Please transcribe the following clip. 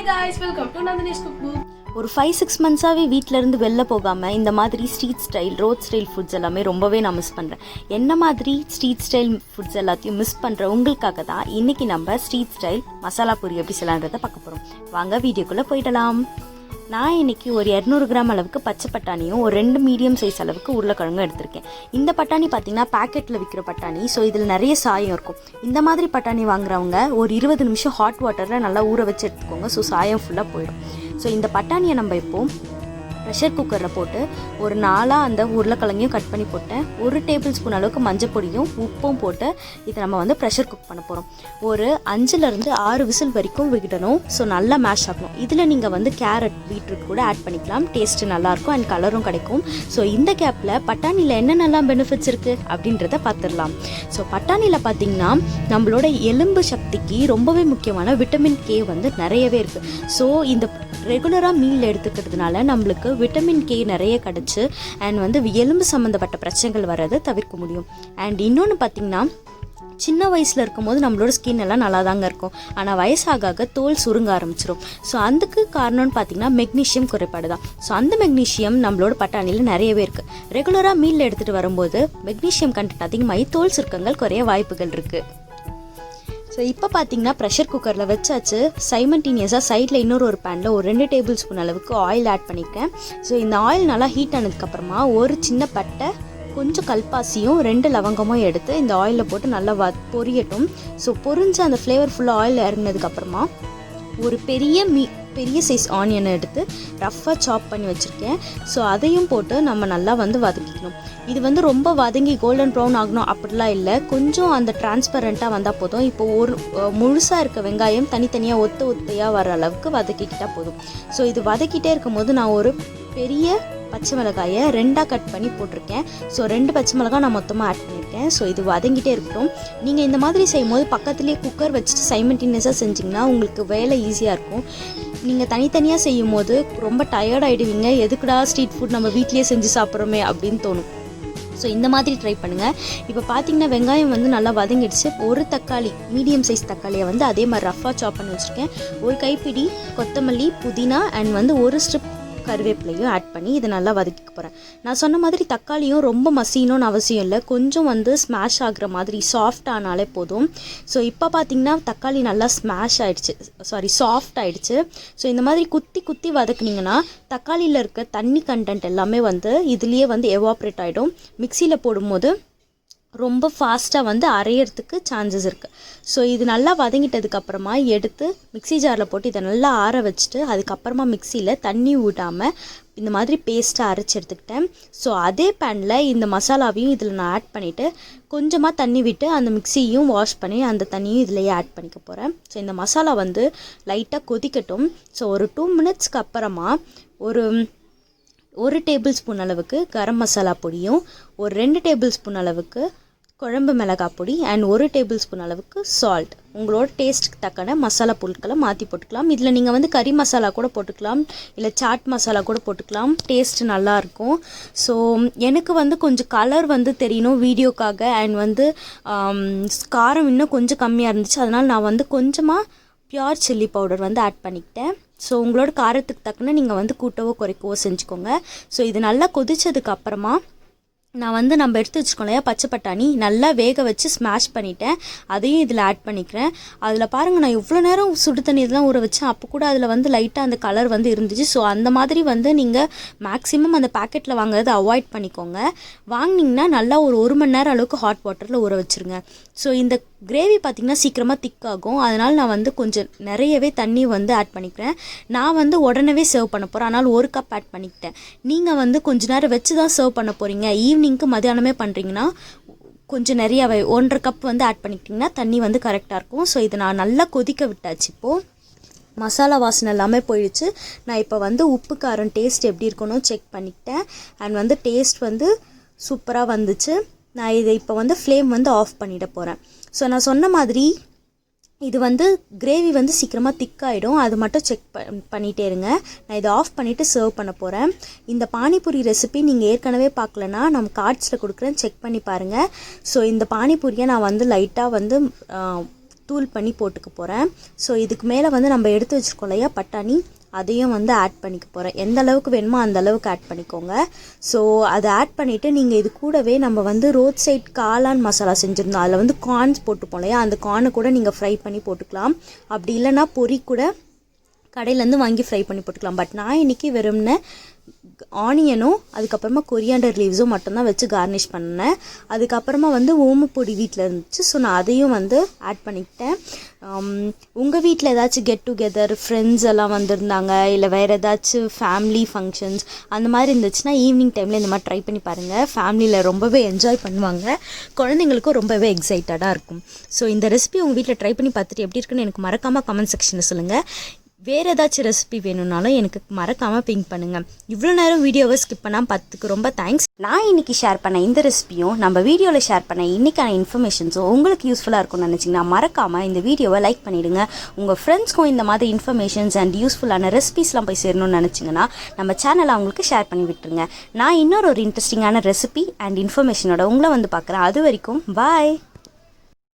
guys, welcome to Nandini's cookbook. ஒரு 5-6 மந்த்ஸாகவே வீட்டிலேருந்து வெளில போகாமல் இந்த மாதிரி street style road style foods எல்லாமே ரொம்பவே நான் மிஸ் பண்ணுறேன். என்ன மாதிரி ஸ்ட்ரீட் ஸ்டைல் ஃபுட்ஸ் எல்லாத்தையும் மிஸ் பண்ணுற உங்களுக்காக தான் இன்றைக்கி நம்ம ஸ்ட்ரீட் ஸ்டைல் மசாலா பூரி எப்படி செய்யலான்றதை பார்க்க போகிறோம். வாங்க வீடியோக்குள்ளே போயிடலாம். நான் இன்றைக்கி ஒரு 200 கிராம் அளவுக்கு பச்சை பட்டாணியும் ஒரு 2 மீடியம் சைஸ் அளவுக்கு உருளைக்கிழங்கும் எடுத்திருக்கேன். இந்த பட்டாணி பார்த்திங்கன்னா பேக்கெட்டில் விற்கிற பட்டாணி, ஸோ இதில் நிறைய சாயம் இருக்கும். இந்த மாதிரி பட்டாணி வாங்குறவங்க ஒரு 20 நிமிஷம் ஹாட் வாட்டரில் நல்லா ஊற வச்சு எடுத்துக்கோங்க. ஸோ சாயம் ஃபுல்லாக போயிடும். ஸோ இந்த பட்டாணியை நம்ம இப்போது ப்ரெஷர் குக்கரில் போட்டு ஒரு 4 அந்த உருளைக்கிழங்கையும் கட் பண்ணி போட்டேன். 1 டேபிள் ஸ்பூன் அளவுக்கு மஞ்சள் பொடியும் உப்பும் போட்டு இதை நம்ம வந்து ப்ரெஷர் குக் பண்ண போகிறோம். ஒரு 5லேருந்து 6 விசில் வரைக்கும் விடணும். ஸோ நல்லா மேஷ் ஆகணும். இதில் நீங்கள் வந்து கேரட் பீட்ரூட் கூட ஆட் பண்ணிக்கலாம். டேஸ்ட்டு நல்லாயிருக்கும் அண்ட் கலரும் கிடைக்கும். ஸோ இந்த கேப்பில் பட்டாணியில் என்னென்னலாம் பெனிஃபிட்ஸ் இருக்குது அப்படின்றத பார்த்துடலாம். ஸோ பட்டாணியில் பார்த்திங்கன்னா நம்மளோட எலும்பு சக்திக்கு ரொம்பவே முக்கியமான விட்டமின் கே வந்து நிறையவே இருக்குது. ஸோ இந்த ரெகுலராக மீல் எடுத்துக்கிறதுனால நம்மளுக்கு விட்டமின் கே நிறைய கிடச்சி அண்ட் வந்து எலும்பு சம்மந்தப்பட்ட பிரச்சனைகள் வர்றதை தவிர்க்க முடியும். அண்ட் இன்னொன்று பார்த்திங்கன்னா, சின்ன வயசில் இருக்கும்போது நம்மளோட ஸ்கின் எல்லாம் நல்லா தாங்க இருக்கும். ஆனால் வயசாக தோல் சுருங்க ஆரம்பிச்சிடும். ஸோ அதுக்கு காரணம்னு பார்த்திங்கன்னா மெக்னீஷியம் குறைபாடு தான். ஸோ அந்த மெக்னீஷியம் நம்மளோட பட்டாணியில் நிறையவே இருக்குது. ரெகுலராக மீல் எடுத்துகிட்டு வரும்போது மெக்னீஷியம் கண்டென்ட் அதிகமாகி தோல் சுருக்கங்கள் குறைய வாய்ப்புகள் இருக்குது. ஸோ இப்போ பார்த்தீங்கன்னா ப்ரெஷர் குக்கரில் வச்சாச்சு. சைமல்டேனியஸாக சைடில் ஒரு பேனில் ஒரு 2 டேபிள் ஸ்பூன் அளவுக்கு ஆயில் ஆட் பண்ணியிருக்கேன். ஸோ இந்த ஆயில் நல்லா ஹீட் ஆனதுக்கப்புறமா ஒரு சின்ன பட்டை, கொஞ்சம் கல்பாசியும் 2 லவங்கமும் எடுத்து இந்த ஆயிலில் போட்டு நல்லா பொரியட்டும். ஸோ பொரிஞ்ச அந்த ஃப்ளேவர் ஃபுல்லாக ஆயில் இறங்கினதுக்கப்புறமா ஒரு பெரிய சைஸ் ஆனியனை எடுத்து ரஃப்பாக சாப் பண்ணி வச்சுருக்கேன். ஸோ அதையும் போட்டு நம்ம நல்லா வந்து வதக்கிக்கணும். இது வந்து ரொம்ப வதங்கி கோல்டன் ப்ரௌன் ஆகணும் அப்படிலாம் இல்லை, கொஞ்சம் அந்த டிரான்ஸ்பரண்ட்டாக வந்தால் போதும். இப்போ ஒரு முழுசாக இருக்க வெங்காயம் தனித்தனியாக ஒத்தையாக வர அளவுக்கு வதக்கிக்கிட்டால் போதும். ஸோ இது வதக்கிட்டே இருக்கும்போது நான் ஒரு பெரிய பச்சை மிளகாயை 2ஆக கட் பண்ணி போட்டிருக்கேன். ஸோ 2 பச்சை மிளகாய் நான் மொத்தமாக ஆட் பண்ணியிருக்கேன். ஸோ இது வதங்கிட்டே இருக்கட்டும். நீங்கள் இந்த மாதிரி செய்யும்போது பக்கத்துலேயே குக்கர் வச்சுட்டு சைமல்டேனியஸாக செஞ்சிங்கன்னா உங்களுக்கு வேலை ஈஸியாக இருக்கும். நீங்கள் தனித்தனியாக செய்யும் போது ரொம்ப டயர்ட் ஆகிடுவீங்க. எதுக்குடா ஸ்ட்ரீட் ஃபுட் நம்ம வீட்லேயே செஞ்சு சாப்பிட்றோமே அப்படின்னு தோணும். ஸோ இந்த மாதிரி ட்ரை பண்ணுங்கள். இப்போ பார்த்தீங்கன்னா வெங்காயம் வந்து நல்லா வதங்கிடுச்சு. ஒரு தக்காளி, மீடியம் சைஸ் தக்காளியை வந்து அதே மாதிரி ரஃப்பாக சாப் பண்ணி வச்சுருக்கேன். ஒரு கைப்பிடி கொத்தமல்லி, புதினா அண்ட் வந்து ஒரு ஸ்ட்ரிப் கருவேப்பிலையும் ஆட் பண்ணி இதை நல்லா வதக்கிக்க போகிறேன். நான் சொன்ன மாதிரி தக்காளியும் ரொம்ப மசியணும்னு அவசியம் இல்லை, கொஞ்சம் வந்து ஸ்மாஷ் ஆகிற மாதிரி சாஃப்ட் ஆனாலே போதும். ஸோ இப்போ பார்த்திங்கன்னா தக்காளி நல்லா சாஃப்ட் ஆகிடுச்சு. ஸோ இந்த மாதிரி குத்தி வதக்குனிங்கன்னா தக்காளியில் இருக்க தண்ணி கண்டென்ட் எல்லாமே வந்து இதுலேயே வந்து எவாப்ரேட் ஆகிடும். மிக்சியில் போடும்போது ரொம்ப ஃபாஸ்ட்டாக வந்து அரையிறதுக்கு சான்சஸ் இருக்குது. ஸோ இது நல்லா வதங்கிட்டதுக்கப்புறமா எடுத்து மிக்ஸி ஜாரில் போட்டு இதை நல்லா ஆற வச்சுட்டு அதுக்கப்புறமா மிக்சியில் தண்ணி ஊட்டாமல் இந்த மாதிரி பேஸ்ட்டாக அரைச்சி எடுத்துக்கிட்டேன். ஸோ அதே பேனில் இந்த மசாலாவையும் இதில் நான் ஆட் பண்ணிவிட்டு கொஞ்சமாக தண்ணி விட்டு அந்த மிக்சியையும் வாஷ் பண்ணி அந்த தண்ணியும் இதிலேயே ஆட் பண்ணிக்க போகிறேன். ஸோ இந்த மசாலா வந்து லைட்டாக கொதிக்கட்டும். ஸோ ஒரு 2 மினிட்ஸ்க்கு அப்புறமா ஒரு டேபிள் ஸ்பூன் அளவுக்கு கரம் மசாலா பொடியும், ஒரு 2 டேபிள் ஸ்பூன் அளவுக்கு குழம்பு மிளகாய் பொடி அண்ட் 1 டேபிள் ஸ்பூன் அளவுக்கு சால்ட், உங்களோட டேஸ்ட்டுக்கு தக்கன மசாலா பொருட்களை மாற்றி போட்டுக்கலாம். இதில் நீங்கள் வந்து கறி மசாலா கூட போட்டுக்கலாம், இல்லை சாட் மசாலா கூட போட்டுக்கலாம். டேஸ்ட்டு நல்லாயிருக்கும். ஸோ எனக்கு வந்து கொஞ்சம் கலர் வந்து தெரியணும் வீடியோக்காக அண்ட் வந்து காரம் இன்னும் கொஞ்சம் கம்மியாக இருந்துச்சு. அதனால் நான் வந்து கொஞ்சமாக பியூர் சில்லி பவுடர் வந்து ஆட் பண்ணிக்கிட்டேன். ஸோ உங்களோட காரத்துக்கு தக்கன நீங்கள் வந்து கூட்டவோ குறைக்கவோ செஞ்சுக்கோங்க. ஸோ இது நல்லா கொதிச்சதுக்கு அப்புறமா நான் வந்து நம்ம எடுத்து வச்சுக்கோம் இல்லையா பச்சை பட்டாணி, நல்லா வேக வச்சு ஸ்மாஷ் பண்ணிவிட்டேன். அதையும் இதில் ஆட் பண்ணிக்கிறேன். அதில் பாருங்கள், நான் இவ்வளோ நேரம் சுடு தண்ணி இதெல்லாம் ஊற வச்சேன். அப்போ கூட அதில் வந்து லைட்டாக அந்த கலர் வந்து இருந்துச்சு. ஸோ அந்த மாதிரி வந்து நீங்கள் மேக்ஸிமம் அந்த பேக்கெட்டில் வாங்குறதை அவாய்ட் பண்ணிக்கோங்க. வாங்கினீங்கன்னா நல்லா ஒரு 1 மணி நேரம் அளவுக்கு ஹாட் வாட்டரில் ஊற வச்சுருங்க. ஸோ இந்த கிரேவி பார்த்திங்கன்னா சீக்கிரமாக திக்காகும். அதனால் நான் வந்து கொஞ்சம் நிறையவே தண்ணி வந்து ஆட் பண்ணிக்கிறேன். நான் வந்து உடனே சர்வ் பண்ண போகிறேன். அதனால் 1 கப் ஆட் பண்ணிக்கிட்டேன். நீங்கள் வந்து கொஞ்சம் நேரம் வச்சு தான் சர்வ் பண்ண போகிறீங்க, ஈவினிங்க்கு மதியானமே பண்ணுறீங்கன்னா கொஞ்சம் நிறையாவே 1.5 கப் வந்து ஆட் பண்ணிக்கிட்டிங்கன்னா தண்ணி வந்து கரெக்டாக இருக்கும். ஸோ இதை நான் நல்லா கொதிக்க விட்டாச்சு. இப்போது மசாலா வாசனை எல்லாமே போயிடுச்சு. நான் இப்போ வந்து உப்பு காரம் டேஸ்ட் எப்படி இருக்கணும் செக் பண்ணிக்கிட்டேன். அண்ட் வந்து டேஸ்ட் வந்து சூப்பராக வந்துச்சு. நான் இதை இப்போ வந்து ஃப்ளேம் வந்து ஆஃப் பண்ணிட போகிறேன். ஸோ நான் சொன்ன மாதிரி இது வந்து கிரேவி வந்து சீக்கிரமாக திக்காயிடும். அது மட்டும் செக் பண்ணிகிட்டே இருங்க. நான் இதை ஆஃப் பண்ணிவிட்டு சர்வ் பண்ண போகிறேன். இந்த பானிபூரி ரெசிபி நீங்கள் ஏற்கனவே பார்க்கலன்னா நம்ம கார்ட்ஸில் கொடுக்குறேன், செக் பண்ணி பாருங்கள். ஸோ இந்த பானிபூரியை நான் வந்து லைட்டாக வந்து தூள் பண்ணி போட்டுக்க போகிறேன். ஸோ இதுக்கு மேலே வந்து நம்ம எடுத்து வச்சுருக்கோம் இல்லையா பட்டாணி, அதையும் வந்து ஆட் பண்ணிக்க போகிறேன். எந்த அளவுக்கு வேணுமோ அந்த அளவுக்கு ஆட் பண்ணிக்கோங்க. ஸோ அதை ஆட் பண்ணிவிட்டு நீங்கள் இது கூடவே நம்ம வந்து ரோட் சைட் காளான் மசாலா செஞ்சுருந்தோம், அதில் வந்து கார்ன்ஸ் போட்டுப்போம் இல்லையா, அந்த கார்னை கூட நீங்கள் ஃப்ரை பண்ணி போட்டுக்கலாம். அப்படி இல்லைன்னா பொரி கூட கடையிலேருந்து வாங்கி ஃப்ரை பண்ணி போட்டுக்கலாம். பட் நான் இன்றைக்கி வெறும்னு ஆனியனும் அதுக்கப்புறமா கொரியாண்டர் லீவ்ஸும் மட்டும்தான் வச்சு கார்னிஷ் பண்ணேன். அதுக்கப்புறமா வந்து ஓமப்பொடி வீட்டில் இருந்துச்சு, ஸோ நான் அதையும் வந்து ஆட் பண்ணிக்கிட்டேன். உங்கள் வீட்டில் ஏதாச்சும் கெட் டுகெதர் ஃப்ரெண்ட்ஸ் எல்லாம் வந்திருந்தாங்க, இல்லை வேறு ஏதாச்சும் ஃபேமிலி ஃபங்க்ஷன்ஸ் அந்த மாதிரி இருந்துச்சுன்னா ஈவினிங் டைமில் இந்த மாதிரி ட்ரை பண்ணி பாருங்கள். ஃபேமிலியில் ரொம்பவே என்ஜாய் பண்ணுவாங்க, குழந்தைங்களுக்கும் ரொம்பவே எக்ஸைட்டடாக இருக்கும். ஸோ இந்த ரெசிபி உங்கள் வீட்டில் ட்ரை பண்ணி பார்த்துட்டு எப்படி இருக்குன்னு எனக்கு மறக்காமல் கமெண்ட் செக்ஷனில் சொல்லுங்கள். வேறு ஏதாச்சும் ரெசிபி வேணும்னாலும் எனக்கு மறக்காமல் பிங்க் பண்ணுங்கள். இவ்வளோ நேரம் வீடியோவை ஸ்கிப் பண்ணாமல் பார்த்துக்கு ரொம்ப தேங்க்ஸ். நான் இன்றைக்கி ஷேர் பண்ண இந்த ரெசிபியும் நம்ம வீடியோவில் ஷேர் பண்ண இன்றைக்கான இன்ஃபர்மேஷன்ஸும் உங்களுக்கு யூஸ்ஃபுல்லாக இருக்கும்னு நினச்சிங்கன்னா மறக்காமல் இந்த வீடியோவை லைக் பண்ணிவிடுங்க. உங்கள் ஃப்ரெண்ட்ஸ்க்கும் இந்த மாதிரி இன்ஃபர்மேஷன்ஸ் அண்ட் யூஸ்ஃபுல்லான ரெசிபிஸ்லாம் போய் சேரணும்னு நினச்சிங்கன்னா நம்ம சேனலை அவங்களுக்கு ஷேர் பண்ணி விட்டுருங்க. நான் இன்னொரு இன்ட்ரெஸ்டிங்கான ரெசிபி அண்ட் இன்ஃபர்மேஷனோட உங்களை வந்து பார்க்குறேன். அது வரைக்கும் பாய்.